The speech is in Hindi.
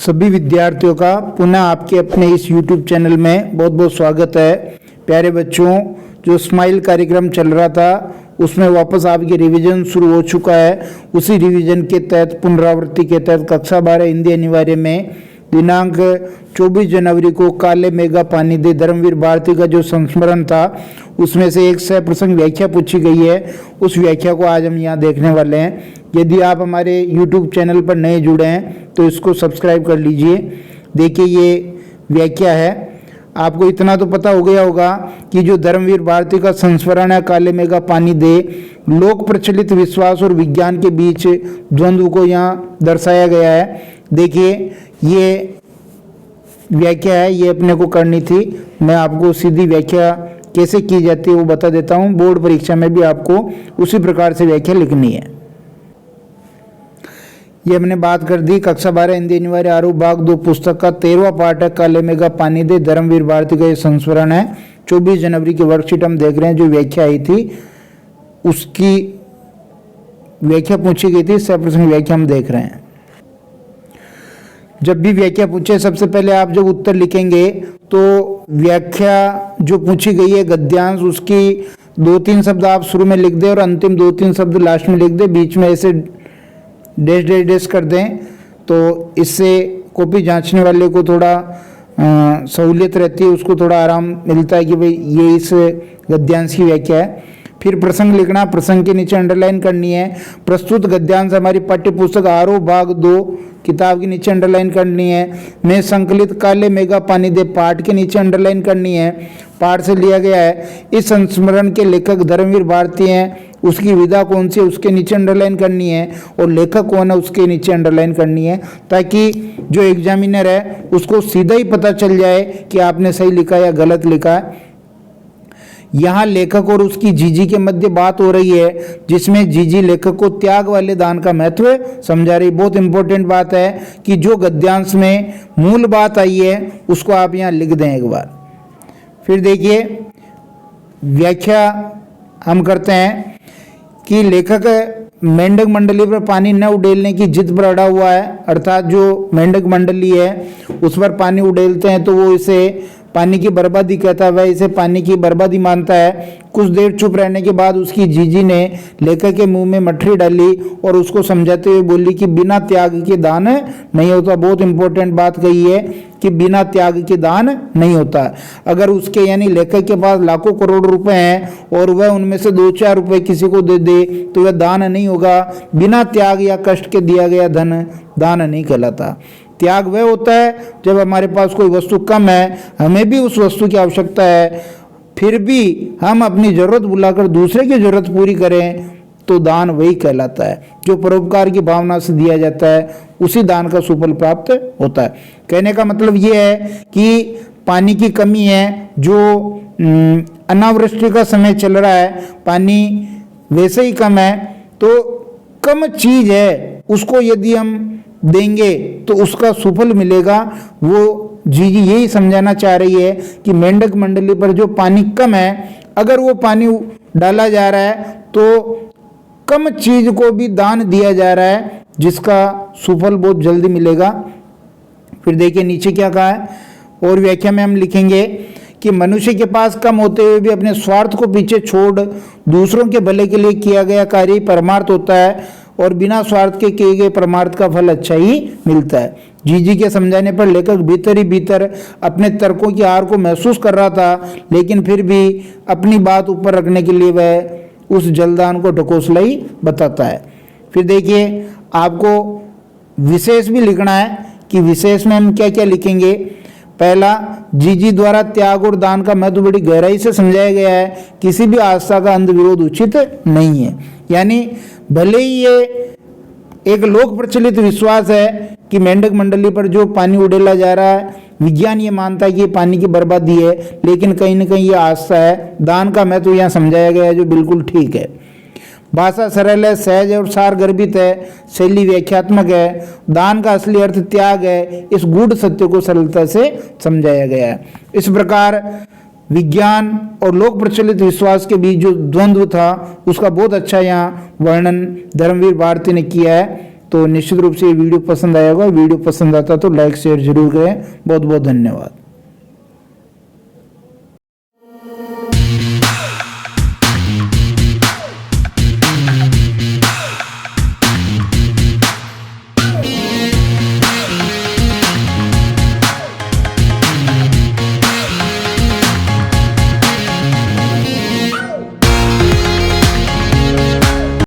सभी विद्यार्थियों का पुनः आपके अपने इस YouTube चैनल में बहुत बहुत स्वागत है। प्यारे बच्चों, जो स्माइल कार्यक्रम चल रहा था उसमें वापस आपकी रिवीजन शुरू हो चुका है। उसी रिवीजन के तहत पुनरावृत्ति के तहत कक्षा 12 हिंदी अनिवार्य में दिनांक 24 जनवरी को काले मेघा पानी दे धर्मवीर भारती का जो संस्मरण था उसमें से एक सह प्रसंग व्याख्या पूछी गई है। उस व्याख्या को आज हम यहाँ देखने वाले हैं। यदि आप हमारे YouTube चैनल पर नए जुड़े हैं तो इसको सब्सक्राइब कर लीजिए। देखिए, ये व्याख्या है। आपको इतना तो पता हो गया होगा कि जो धर्मवीर भारती का संस्मरण है काले मेघा पानी दे, लोक प्रचलित विश्वास और विज्ञान के बीच द्वंद्व को यहाँ दर्शाया गया है। देखिए, ये व्याख्या है, ये अपने को करनी थी। मैं आपको सीधी व्याख्या कैसे की जाती है वो बता देता हूँ। बोर्ड परीक्षा में भी आपको उसी प्रकार से व्याख्या लिखनी है। ये हमने बात कर दी। कक्षा 12 हिंदी अनिवार्य आरूप भाग 2 पुस्तक का 13वां पाठ है काले मेघा पानी दे धर्मवीर भारती का ये संस्मरण है। 24 जनवरी की वर्कशीट हम देख रहे हैं। जो व्याख्या आई थी उसकी व्याख्या पूछी गई थी, सप्रसंग व्याख्या हम देख रहे हैं। जब भी व्याख्या पूछे सबसे पहले आप जब उत्तर लिखेंगे तो व्याख्या जो पूछी गई है गद्यांश, उसकी 2-3 शब्द आप शुरू में लिख दें और अंतिम 2-3 शब्द लास्ट में लिख दें। बीच में ऐसे डैश डैश डैश कर दें तो इससे कॉपी जांचने वाले को थोड़ा सहूलियत रहती है, उसको थोड़ा आराम मिलता है कि भाई ये इस गद्यांश की व्याख्या है। फिर प्रसंग लिखना, प्रसंग के नीचे अंडरलाइन करनी है। प्रस्तुत गद्यांश हमारी पाठ्य पुस्तक आरोप भाग 2 किताब के नीचे अंडरलाइन करनी है। में संकलित काले मेघा पानी दे पाठ के नीचे अंडरलाइन करनी है। पाठ से लिया गया है। इस संस्मरण के लेखक धर्मवीर भारती हैं। उसकी विधा कौन सी है उसके नीचे अंडरलाइन करनी है और लेखक कौन है उसके नीचे अंडरलाइन करनी है, ताकि जो एग्जामिनर है उसको सीधा ही पता चल जाए कि आपने सही लिखा या गलत लिखा है। यहाँ लेखक और उसकी जीजी के मध्य बात हो रही है, जिसमें जीजी लेखक को त्याग वाले दान का महत्व समझा रही। बहुत इंपॉर्टेंट बात है कि जो गद्यांश में मूल बात आई है उसको आप यहाँ लिख दें एक बार। फिर देखिए, व्याख्या हम करते हैं कि लेखक मेंढक मंडली पर पानी न उड़ेलने की जिद पर अड़ा हुआ है। अर्थात जो मेंढक मंडली है उस पर पानी उड़ेलते हैं तो वो इसे पानी की बर्बादी कहता है, वह इसे पानी की बर्बादी मानता है। कुछ देर चुप रहने के बाद उसकी जीजी ने लेखक के मुंह में मठरी डाली और उसको समझाते हुए बोली कि बिना त्याग के दान नहीं होता। बहुत इंपॉर्टेंट बात कही है कि बिना त्याग के दान नहीं होता। अगर उसके यानी लेखक के पास लाखों करोड़ रुपए हैं और वह उनमें से 2-4 रुपए किसी को दे दे तो वह दान नहीं होगा। बिना त्याग या कष्ट के दिया गया धन दान नहीं कहलाता। त्याग वह होता है जब हमारे पास कोई वस्तु कम है, हमें भी उस वस्तु की आवश्यकता है, फिर भी हम अपनी जरूरत बुलाकर दूसरे की जरूरत पूरी करें तो दान वही कहलाता है। जो परोपकार की भावना से दिया जाता है उसी दान का सुफल प्राप्त होता है। कहने का मतलब ये है कि पानी की कमी है, जो अनावृष्टि का समय चल रहा है, पानी वैसे ही कम है, तो कम चीज है उसको यदि हम देंगे तो उसका सुफल मिलेगा। वो जीजी यही समझाना चाह रही है कि मेंढक मंडली पर जो पानी कम है, अगर वो पानी डाला जा रहा है तो कम चीज को भी दान दिया जा रहा है, जिसका सुफल बहुत जल्दी मिलेगा। फिर देखिए नीचे क्या कहा है और व्याख्या में हम लिखेंगे कि मनुष्य के पास कम होते हुए भी अपने स्वार्थ को पीछे छोड़ दूसरों के भले के लिए किया गया कार्य परमार्थ होता है और बिना स्वार्थ के किए गए परमार्थ का फल अच्छा ही मिलता है। जीजी के समझाने पर लेखक भीतर ही भीतर अपने तर्कों की हार को महसूस कर रहा था, लेकिन फिर भी अपनी बात ऊपर रखने के लिए वह उस जलदान को ढकोसला ही बताता है। फिर देखिए, आपको विशेष भी लिखना है कि विशेष में हम क्या क्या लिखेंगे। पहला, जीजी द्वारा त्याग और दान का महत्व बड़ी गहराई से समझाया गया है। किसी भी आस्था का अंध विरोध उचित नहीं है। यानी भले ही ये एक लोक प्रचलित विश्वास है कि मेंढक मंडली पर जो पानी उड़ेला जा रहा है, विज्ञान ये मानता है कि ये पानी की बर्बादी है, लेकिन कहीं ना कहीं ये आस्था है। दान का महत्व यहाँ समझाया गया है जो बिल्कुल ठीक है। भाषा सरल है, सहज है और सार गर्भित है। शैली व्याख्यात्मक है। दान का असली अर्थ त्याग है। इस गूढ़ सत्य को सरलता से समझाया गया है। इस प्रकार विज्ञान और लोक प्रचलित विश्वास के बीच जो द्वंद्व था उसका बहुत अच्छा यहाँ वर्णन धर्मवीर भारती ने किया है। तो निश्चित रूप से ये वीडियो पसंद आया होगा। वीडियो पसंद आता तो लाइक शेयर जरूर करें। बहुत बहुत धन्यवाद।